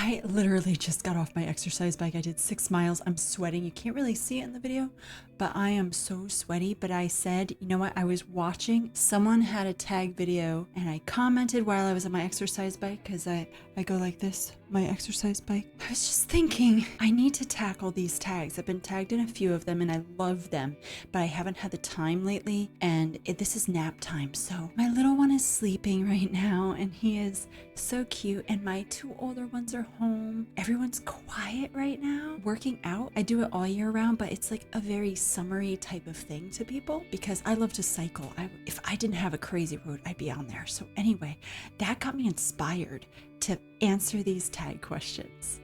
I literally just got off my exercise bike. I did 6 miles. I'm sweating. You can't really see it in the video, but I am so sweaty. But I said, you know what? I was watching, someone had a tag video and I commented while I was on my exercise bike because I go like this, my exercise bike. I was just thinking, I need to tackle these tags. I've been tagged in a few of them and I love them, but I haven't had the time lately. And this is nap time. So my little one is sleeping right now and he is so cute. And my 2 older ones are home. Everyone's quiet right now. Working out, I do it all year round, but it's like a very summery type of thing to people because I love to cycle. If I didn't have a crazy road, I'd be on there. So anyway, that got me inspired to answer these tag questions.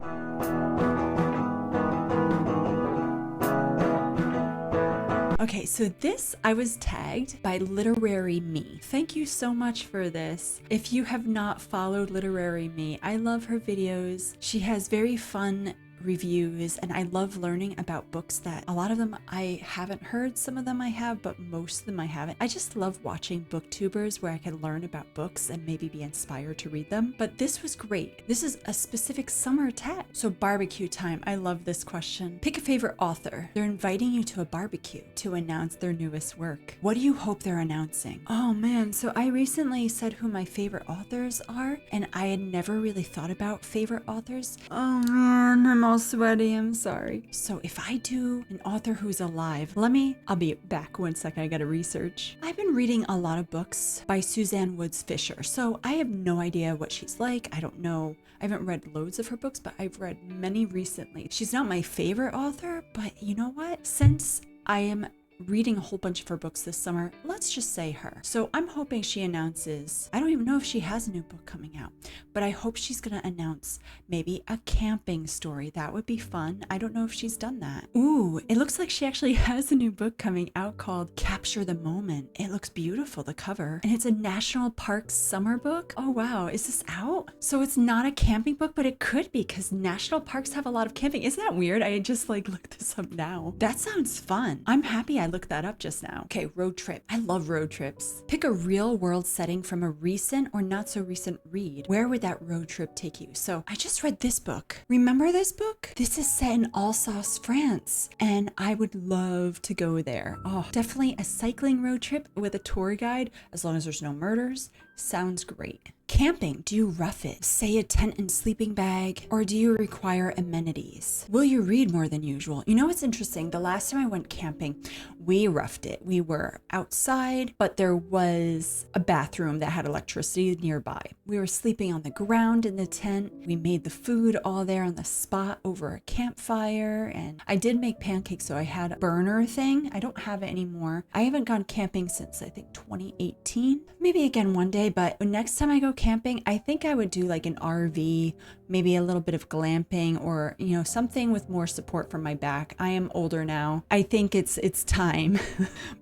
Okay, so this, I was tagged by Literary Me. Thank you so much for this. If you have not followed Literary Me, I love her videos. She has very fun reviews and I love learning about books that a lot of them I haven't heard, some of them I have, but most of them I haven't. I just love watching booktubers where I can learn about books and maybe be inspired to read them. But this was great. This is a specific summer tag. So barbecue time. I love this question. Pick a favorite author. They're inviting you to a barbecue to announce their newest work. What do you hope they're announcing? Oh man, so I recently said who my favorite authors are and I had never really thought about favorite authors. Oh man, I'm all sweaty, I'm sorry. So if I do an author who's alive, I'll be back one second, I gotta research. I've been reading a lot of books by Suzanne Woods Fisher, so I have no idea what she's like. I don't know. I haven't read loads of her books, but I've read many recently. She's not my favorite author, but you know what? Since I am reading a whole bunch of her books this summer, let's just say her. So I'm hoping she announces, I don't even know if she has a new book coming out, but I hope she's gonna announce maybe a camping story. That would be fun. I don't know if she's done that. Ooh, it looks like she actually has a new book coming out called Capture the Moment. It looks beautiful, the cover, and it's a national parks summer book. Oh wow, is this out? So it's not a camping book, but it could be because national parks have a lot of camping. Isn't that weird? I just looked this up now. That sounds fun. I'm happy I looked that up just now. Okay, road trip. I love road trips. Pick a real world setting from a recent or not so recent read. Where would that road trip take you? So I just read this book. Remember this book? This is set in Alsace, France, and I would love to go there. Oh, definitely a cycling road trip with a tour guide, as long as there's no murders. Sounds great. Camping, do you rough it? Say a tent and sleeping bag, or do you require amenities? Will you read more than usual? You know what's interesting? The last time I went camping, we roughed it. We were outside, but there was a bathroom that had electricity nearby. We were sleeping on the ground in the tent. We made the food all there on the spot over a campfire, and I did make pancakes, so I had a burner thing. I don't have it anymore. I haven't gone camping since I think 2018. Maybe again one day, but next time I go camping, I think I would do like an RV, maybe a little bit of glamping, or something with more support from my back. I am older now. I think it's time.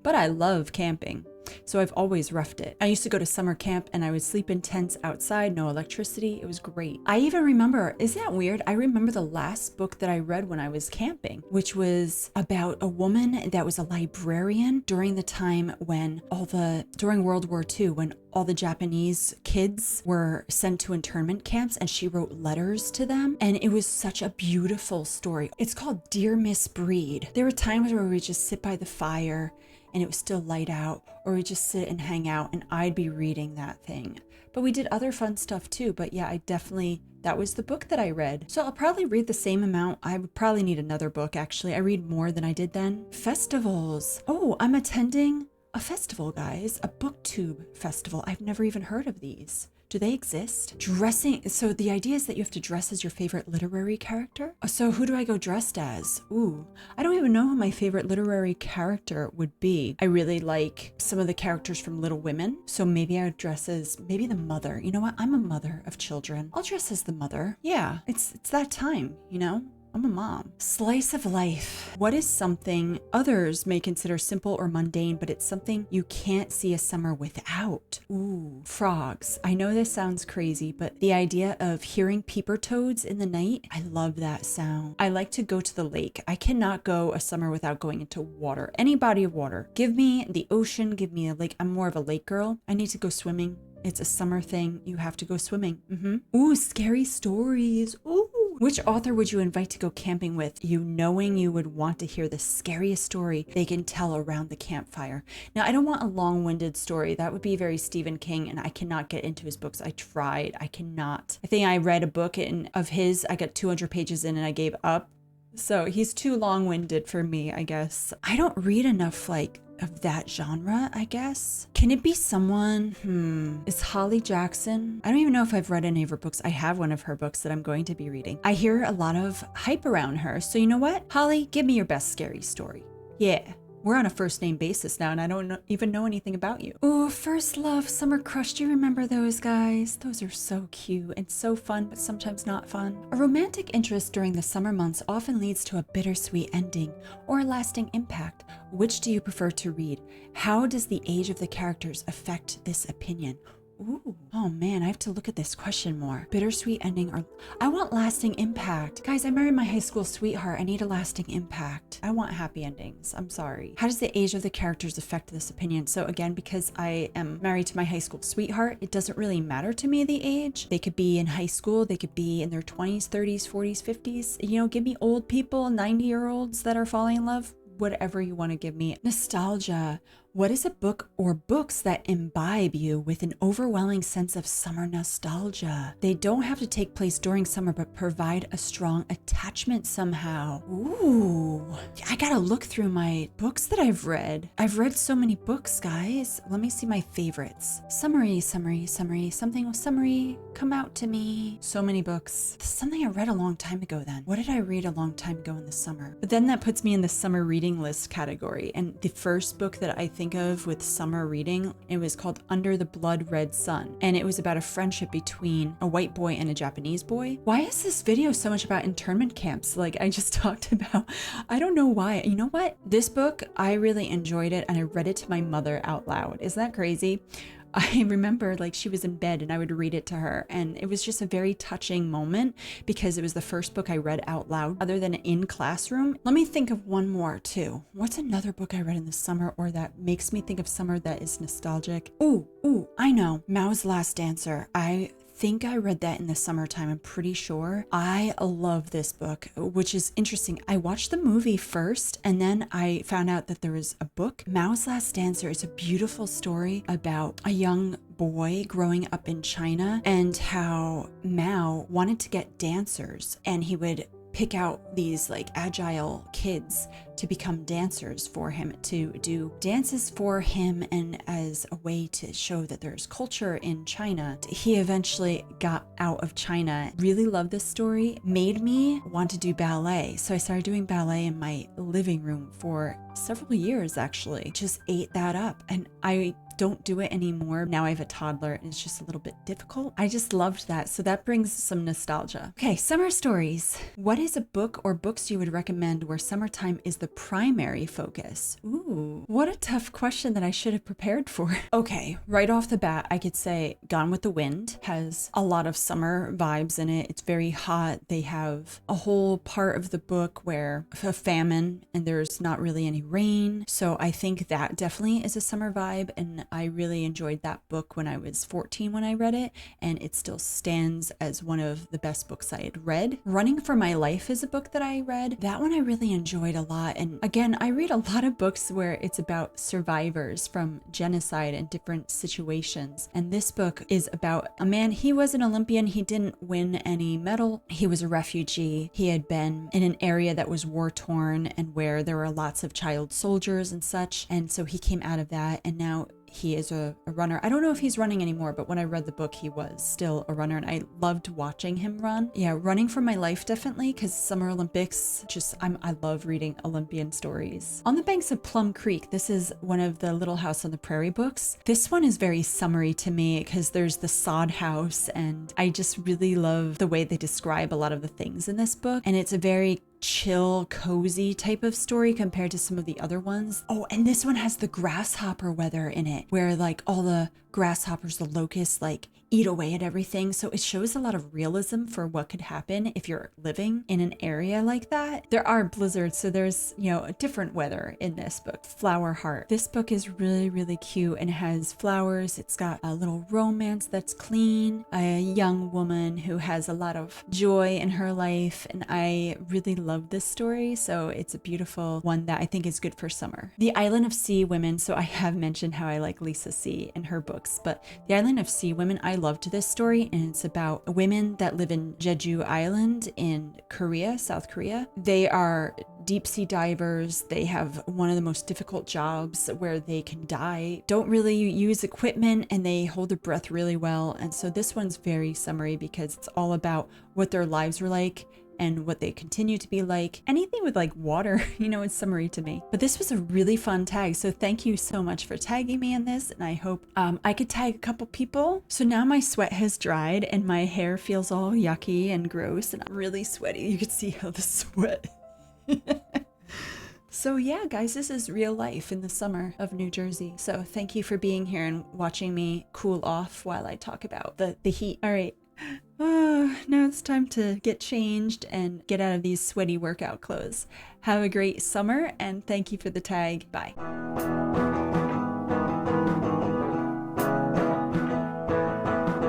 But I love camping. So I've always roughed it. I used to go to summer camp and I would sleep in tents outside, no electricity. It was great. I even remember, isn't that weird? I remember the last book that I read when I was camping, which was about a woman that was a librarian during the time when during World War II, when all the Japanese kids were sent to internment camps, and she wrote letters to them. And it was such a beautiful story. It's called Dear Miss Breed. There were times where we would just sit by the fire and it was still light out, or we just sit and hang out and I'd be reading that thing. But we did other fun stuff too. But yeah, that was the book that I read. So I'll probably read the same amount. I would probably need another book actually. I read more than I did then. Festivals. Oh, I'm attending a festival, guys, a BookTube Festival. I've never even heard of these. Do they exist? Dressing. So the idea is that you have to dress as your favorite literary character. So who do I go dressed as? Ooh, I don't even know who my favorite literary character would be. I really like some of the characters from Little Women. So maybe I would dress as maybe the mother. You know what? I'm a mother of children. I'll dress as the mother. Yeah, it's that time, I'm a mom. Slice of life. What is something others may consider simple or mundane, but it's something you can't see a summer without? Ooh, frogs. I know this sounds crazy, but the idea of hearing peeper toads in the night, I love that sound. I like to go to the lake. I cannot go a summer without going into water, any body of water. Give me the ocean, give me a lake. I'm more of a lake girl. I need to go swimming. It's a summer thing. You have to go swimming. Ooh, scary stories. Ooh. Which author would you invite to go camping with, you knowing you would want to hear the scariest story they can tell around the campfire? Now, I don't want a long-winded story. That would be very Stephen King, and I cannot get into his books. I tried. I cannot. I think I read a book of his. I got 200 pages in and I gave up. So he's too long-winded for me, I guess. I don't read enough of that genre, I guess. Can it be someone? Is Holly Jackson? I don't even know if I've read any of her books. I have one of her books that I'm going to be reading. I hear a lot of hype around her. So you know what? Holly, give me your best scary story. Yeah. We're on a first name basis now, and I don't even know anything about you. Ooh, First Love, Summer Crush. Do you remember those guys? Those are so cute and so fun, but sometimes not fun. A romantic interest during the summer months often leads to a bittersweet ending or a lasting impact. Which do you prefer to read? How does the age of the characters affect this opinion? Ooh, oh man, I have to look at this question more. Bittersweet ending or I want lasting impact. Guys, I married my high school sweetheart. I need a lasting impact. I want happy endings. I'm sorry. How does the age of the characters affect this opinion? So again, because I am married to my high school sweetheart, it doesn't really matter to me the age. They could be in high school. They could be in their 20s, 30s, 40s, 50s. You know, give me old people, 90-year-olds that are falling in love. Whatever you want to give me. Nostalgia. What is a book or books that imbibe you with an overwhelming sense of summer nostalgia? They don't have to take place during summer, but provide a strong attachment somehow. Ooh, I gotta look through my books that I've read. I've read so many books, guys. Let me see my favorites. Summary, something with summary, come out to me. So many books. Something I read a long time ago then. What did I read a long time ago in the summer? But then that puts me in the summer reading list category. And the first book that I think of with summer reading, it was called Under the Blood Red Sun, and it was about a friendship between a white boy and a Japanese boy. Why is this video so much about internment camps like I just talked about? I don't know why. You know what? This book, I really enjoyed it, and I read it to my mother out loud. Isn't that crazy? I remember she was in bed and I would read it to her, and it was just a very touching moment because it was the first book I read out loud other than in classroom. Let me think of one more too. What's another book I read in the summer or that makes me think of summer that is nostalgic? Ooh, I know. Mao's Last Dancer. I think I read that in the summertime. I'm pretty sure. I love this book, which is interesting. I watched the movie first and then I found out that there was a book. Mao's Last Dancer is a beautiful story about a young boy growing up in China and how Mao wanted to get dancers, and he would pick out these agile kids to become dancers for him, to do dances for him, and as a way to show that there's culture in China. He eventually got out of China. Really loved this story. Made me want to do ballet. So I started doing ballet in my living room for several years actually. Just ate that up, and I don't do it anymore. Now I have a toddler and it's just a little bit difficult. I just loved that. So that brings some nostalgia. Okay, summer stories. What is a book or books you would recommend where summertime is the primary focus? Ooh, what a tough question that I should have prepared for. Okay, right off the bat, I could say Gone with the Wind has a lot of summer vibes in it. It's very hot. They have a whole part of the book where a famine and there's not really any rain. So I think that definitely is a summer vibe, and I really enjoyed that book when I was 14 when I read it, and it still stands as one of the best books I had read. Running for My Life is a book that I read. That one I really enjoyed a lot. And again, I read a lot of books where it's about survivors from genocide and different situations. And this book is about a man. He was an Olympian. He didn't win any medal. He was a refugee. He had been in an area that was war torn and where there were lots of child soldiers and such. And so he came out of that, and now he is a runner. I don't know if he's running anymore, but when I read the book, he was still a runner, and I loved watching him run. Yeah, Running for My Life, definitely, because Summer Olympics, I love reading Olympian stories. On the Banks of Plum Creek, this is one of the Little House on the Prairie books. This one is very summery to me because there's the sod house, and I just really love the way they describe a lot of the things in this book, and it's a very chill, cozy type of story compared to some of the other ones. Oh, and this one has the grasshopper weather in it, where all the grasshoppers, the locusts, eat away at everything. So it shows a lot of realism for what could happen if you're living in an area like that. There are blizzards, so there's, you know, a different weather in this book. Flower Heart. This book is really, really cute and has flowers. It's got a little romance that's clean, a young woman who has a lot of joy in her life, and I really love this story. So it's a beautiful one that I think is good for summer. The Island of Sea Women. So I have mentioned how I like Lisa C and her books, but The Island of Sea Women, I loved this story, and it's about women that live in Jeju Island in Korea, South Korea. They are deep sea divers. They have one of the most difficult jobs where they can die, don't really use equipment, and they hold their breath really well. And so this one's very summery because it's all about what their lives were like and what they continue to be like. Anything with like water, you know, it's summery to me. But this was a really fun tag. So thank you so much for tagging me in this. And I hope I could tag a couple people. So now my sweat has dried and my hair feels all yucky and gross and I'm really sweaty. You can see how the sweat. So yeah, guys, this is real life in the summer of New Jersey. So thank you for being here and watching me cool off while I talk about the heat. All right. Now it's time to get changed and get out of these sweaty workout clothes. Have a great summer and thank you for the tag. Bye.